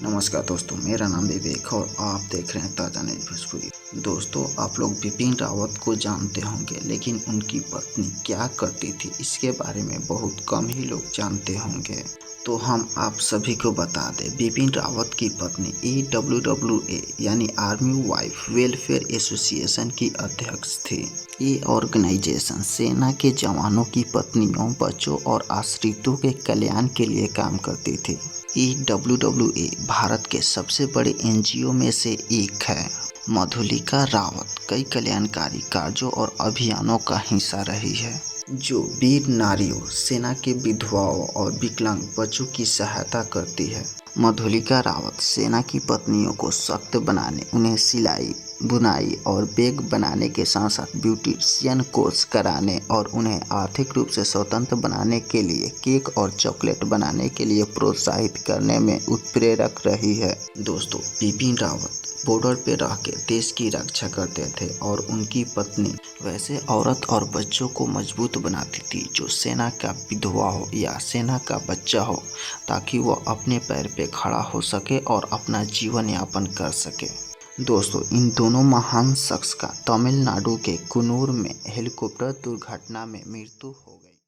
नमस्कार दोस्तों, मेरा नाम विवेक और आप देख रहे हैं ताज़ा न्यूज़ भोजपुरी। दोस्तों, आप लोग बिपिन रावत को जानते होंगे, लेकिन उनकी पत्नी क्या करती थी इसके बारे में बहुत कम ही लोग जानते होंगे। तो हम आप सभी को बता दें, बिपिन रावत की पत्नी EWWA यानी आर्मी वाइफ वेलफेयर एसोसिएशन की अध्यक्ष थी। ये ऑर्गेनाइजेशन सेना के जवानों की पत्नियों, बच्चों और आश्रितों के कल्याण के लिए काम करती थी। EWWA भारत के सबसे बड़े NGO में से एक है। मधुलिका रावत कई कल्याणकारी कार्यों और अभियानों का हिस्सा रही है, जो वीर नारियों, सेना के विधवाओं और विकलांग बच्चों की सहायता करती है। मधुलिका रावत सेना की पत्नियों को सशक्त बनाने, उन्हें सिलाई, बुनाई और बैग बनाने के साथ साथ ब्यूटिशियन कोर्स कराने और उन्हें आर्थिक रूप से स्वतंत्र बनाने के लिए केक और चॉकलेट बनाने के लिए प्रोत्साहित करने में उत्प्रेरक रही है। दोस्तों, बिपिन रावत बॉर्डर पे रह के देश की रक्षा करते थे और उनकी पत्नी वैसे औरत और बच्चों को मजबूत बनाती थी जो सेना का विधवा हो या सेना का बच्चा हो, ताकि वह अपने पैर पे खड़ा हो सके और अपना जीवन यापन कर सके। दोस्तों, इन दोनों महान शख्स का तमिलनाडु के कुन्नूर में हेलीकॉप्टर दुर्घटना में मृत्यु हो